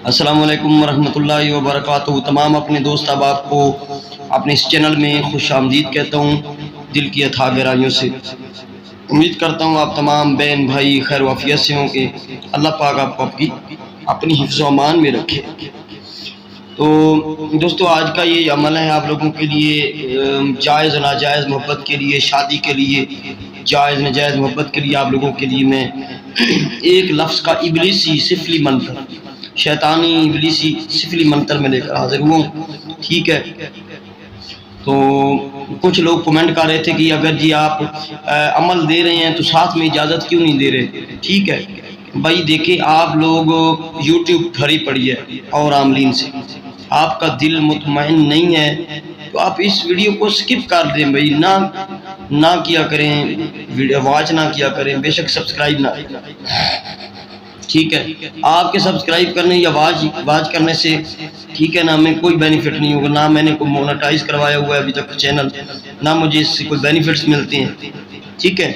السلام علیکم ورحمۃ اللہ وبرکاتہ۔ تمام اپنے دوست احباب کو اپنے اس چینل میں خوش آمدید کہتا ہوں دل کی اتھا گہرائیوں سے۔ امید کرتا ہوں آپ تمام بہن بھائی خیر و عافیت سے ہوں کہ اللہ پاک آپ کو اپنی حفظ و امان میں رکھے۔ تو دوستو، آج کا یہ عمل ہے آپ لوگوں کے لیے جائز و ناجائز محبت کے لیے، شادی کے لیے، جائز ناجائز محبت کے لیے آپ لوگوں کے لیے میں ایک لفظ کا ابلیسی سفلی منتر، شیطانی ابلیسی سفلی منتر میں لے کر حاضر ہوں۔ ٹھیک ہے، تو کچھ لوگ کمنٹ کر رہے تھے کہ اگر جی آپ عمل دے رہے ہیں تو ساتھ میں اجازت کیوں نہیں دے رہے۔ ٹھیک ہے بھائی، دیکھیں آپ لوگ یوٹیوب بھری پڑی ہے اور عاملین سے، آپ کا دل مطمئن نہیں ہے تو آپ اس ویڈیو کو سکپ کر دیں بھائی، نہ کیا کریں، ویڈیو واچ نہ کیا کریں، بے شک سبسکرائب نہ کریں۔ ٹھیک ہے، آپ کے سبسکرائب کرنے یا واچ کرنے سے ٹھیک ہے نا ہمیں کوئی بینیفٹ نہیں ہوگا، نہ میں نے کوئی مونیٹائز کروایا ہوا ہے ابھی تک چینل، نہ مجھے اس سے کوئی بینیفٹس ملتے ہیں۔ ٹھیک ہے،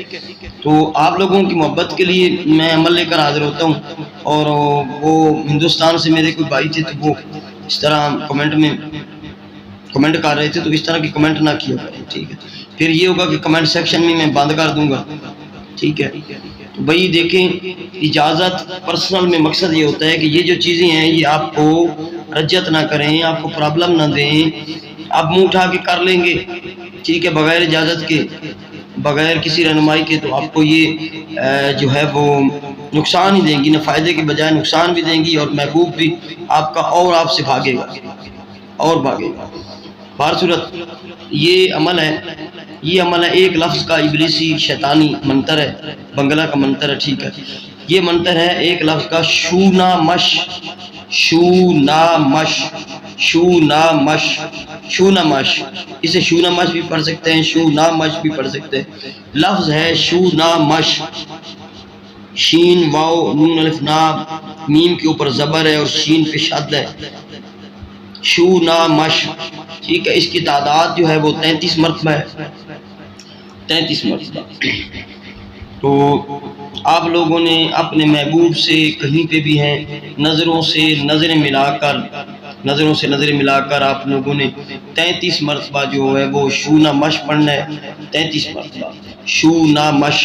تو آپ لوگوں کی محبت کے لیے میں عمل لے کر حاضر ہوتا ہوں، اور وہ ہندوستان سے میرے کوئی بھائی تھے تو وہ اس طرح کمنٹ کر رہے تھے، تو اس طرح کی کمنٹ نہ کیا کریں۔ ٹھیک ہے، پھر یہ ہوگا کہ کمنٹ سیکشن میں بند کر دوں گا۔ ٹھیک ہے، تو بھائی دیکھیں، اجازت پرسنل میں مقصد یہ ہوتا ہے کہ یہ جو چیزیں ہیں یہ آپ کو رجت نہ کریں، آپ کو پرابلم نہ دیں، آپ منہ اٹھا کے کر لیں گے ٹھیک ہے بغیر اجازت کے، بغیر کسی رہنمائی کے، تو آپ کو یہ جو ہے وہ نقصان ہی دیں گی، نہ فائدے کے بجائے نقصان بھی دیں گی، اور محبوب بھی آپ کا اور آپ سے بھاگے گا اور بھاگے گا۔ بہر صورت یہ عمل ہے ایک لفظ کا ابلیسی شیطانی منتر ہے، بنگلہ کا منتر ہے۔ ٹھیک ہے، یہ منتر ہے ایک لفظ کا شونامش، اسے شونامش بھی پڑھ سکتے ہیں، شونامش بھی پڑھ سکتے ہیں۔ لفظ ہے شونامش، شین واو نون الف نا، میم کے اوپر زبر ہے اور شین پہ شد ہے، شونامش۔ ٹھیک ہے، اس کی تعداد جو ہے وہ 33 مرتبہ ہے، 33 مرتبہ۔ تو آپ لوگوں نے اپنے محبوب سے کہیں پہ بھی ہیں نظروں سے نظریں ملا کر آپ لوگوں نے 33 مرتبہ جو ہے وہ شونامش پڑھنا ہے، 33 مرتبہ شونامش،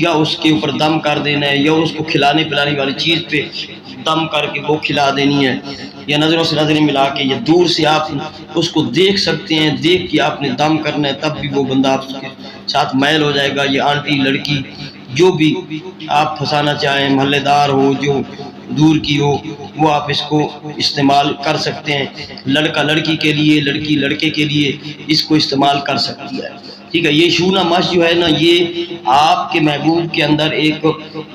یا اس کے اوپر دم کر دینا ہے، یا اس کو کھلانے پلانے والی چیز پہ دم کر کے وہ کھلا دینی ہے، یا نظروں سے نظریں ملا کے، یا دور سے آپ اس کو دیکھ سکتے ہیں، دیکھ کے آپ نے دم کرنا ہے، تب بھی وہ بندہ آپ کے ساتھ میل ہو جائے گا۔ یہ آنٹی لڑکی جو بھی آپ پھنسانا چاہیں، محلے دار ہو جو دور کی ہو، وہ آپ اس کو استعمال کر سکتے ہیں۔ لڑکا لڑکی کے لیے، لڑکی لڑکے کے لیے اس کو استعمال کر سکتی ہے۔ ٹھیک ہے، یہ شونامش جو ہے نا، یہ آپ کے محبوب کے اندر ایک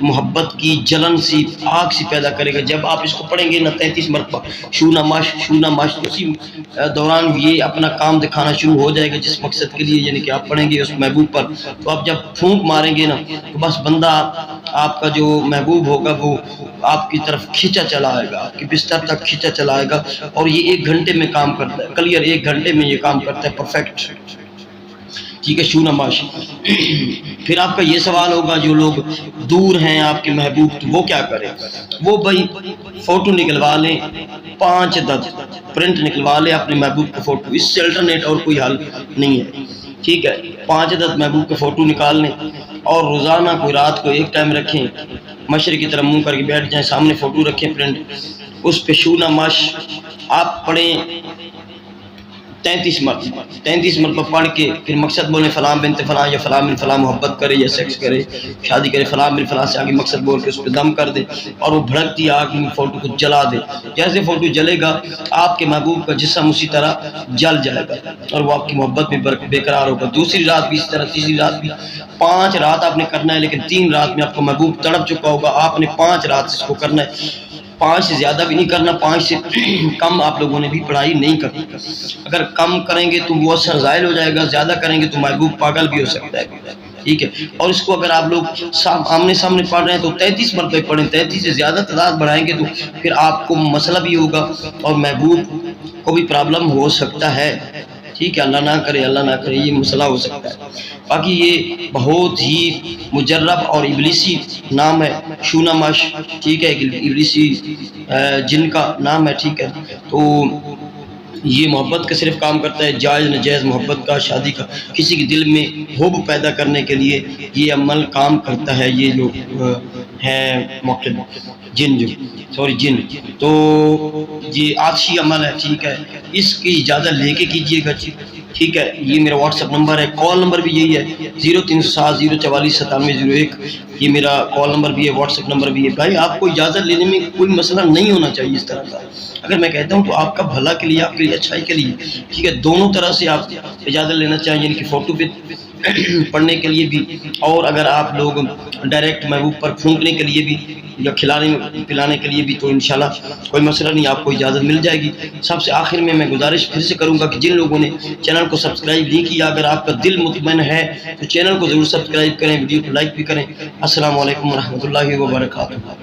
محبت کی جلن سی، آگ سی پیدا کرے گا۔ جب آپ اس کو پڑھیں گے نا 33 مرتبہ شونامش، اسی دوران یہ اپنا کام دکھانا شروع ہو جائے گا جس مقصد کے لیے، یعنی کہ آپ پڑھیں گے اس محبوب پر، تو آپ جب پھونک ماریں گے نا تو بس بندہ آپ کا جو محبوب ہوگا وہ آپ کی طرف کھینچا چلا آئے گا، آپ کے بستر تک کھینچا چلا آئے گا، اور یہ 1 گھنٹے میں کام کرتا ہے، کلیئر 1 گھنٹے میں یہ کام کرتا ہے، پرفیکٹ۔ ٹھیک ہے، شونامش۔ پھر آپ کا یہ سوال ہوگا جو لوگ دور ہیں آپ کے محبوب، تو وہ کیا کریں؟ وہ بھائی فوٹو نکلوا لیں، 5 عدد پرنٹ نکلوا لیں اپنے محبوب کا فوٹو، اس سے الٹرنیٹ اور کوئی حل نہیں ہے۔ ٹھیک ہے، 5 عدد محبوب کے فوٹو نکال لیں، اور روزانہ کوئی رات کو ایک ٹائم رکھیں، مشرق کی طرف منہ کر کے بیٹھ جائیں، سامنے فوٹو رکھیں پرنٹ، اس پہ شونامش آپ پڑھیں 33 مرتبہ پڑھ کے، پھر مقصد بولیں فلاں بنت فلاں یا فلاں بن فلاں محبت کرے یا سیکس کرے، شادی کرے، فلاں بن فلاں سے آگے مقصد بول کے اس پہ دم کر دے، اور وہ بھڑکتی آگ میں فوٹو کو جلا دے۔ جیسے فوٹو جلے گا آپ کے محبوب کا جسم اسی طرح جل جائے گا، اور وہ آپ کی محبت میں برقرار ہوگا۔ دوسری رات بھی اس طرح، تیسری رات بھی، 5 رات آپ نے کرنا ہے، لیکن 3 رات میں آپ کا محبوب تڑپ چکا ہوگا، آپ نے 5 رات اس کو کرنا ہے، 5 سے زیادہ بھی نہیں کرنا، 5 سے کم آپ لوگوں نے بھی پڑھائی نہیں کرنی۔ اگر کم کریں گے تو وہ اثر زائل ہو جائے گا، زیادہ کریں گے تو محبوب پاگل بھی ہو سکتا ہے۔ ٹھیک ہے، اور اس کو اگر آپ لوگ آمنے سامنے پڑھ رہے ہیں تو 33 مرتبہ پڑھیں، 33 سے زیادہ تعداد بڑھائیں گے تو پھر آپ کو مسئلہ بھی ہوگا اور محبوب کو بھی پرابلم ہو سکتا ہے۔ ٹھیک ہے، اللہ نہ کرے، اللہ نہ کرے، یہ مسئلہ ہو سکتا ہے۔ باقی یہ بہت ہی مجرب اور ابلیسی نام ہے، شونامش، ٹھیک ہے، ابلیسی جن کا نام ہے، ٹھیک ہے۔ تو یہ محبت کا صرف کام کرتا ہے، جائز ناجائز محبت کا، شادی کا، کسی کے دل میں حب پیدا کرنے کے لیے یہ عمل کام کرتا ہے۔ یہ جو ہیں موقع جن جن تو یہ آتشی عمل ہے، ٹھیک ہے، اس کی اجازت لے کے کیجیے گا، ٹھیک ہے۔ یہ میرا واٹس ایپ نمبر ہے، کال نمبر بھی یہی ہے 0307 044 9701، یہ میرا کال نمبر بھی ہے، واٹس ایپ نمبر بھی ہے۔ بھائی آپ کو اجازت لینے میں کوئی مسئلہ نہیں ہونا چاہیے اس طرح کا، اگر میں کہتا ہوں تو آپ کا بھلا کے لیے، آپ کے لیے اچھائی کے لیے، ٹھیک ہے، دونوں طرح سے آپ اجازت لینا چاہیں، یعنی کہ فوٹو پہ پڑھنے کے لیے بھی، اور اگر آپ لوگ ڈائریکٹ محبوب پر پھونکنے کے لیے بھی یا کھلانے پلانے کے لیے بھی، تو انشاءاللہ کوئی مسئلہ نہیں، آپ کو اجازت مل جائے گی۔ سب سے آخر میں گزارش پھر سے کروں گا کہ جن لوگوں نے چینل کو سبسکرائب نہیں کیا، اگر آپ کا دل مطمئن ہے تو چینل کو ضرور سبسکرائب کریں، ویڈیو کو لائک بھی کریں۔ السلام علیکم ورحمۃ اللہ وبرکاتہ۔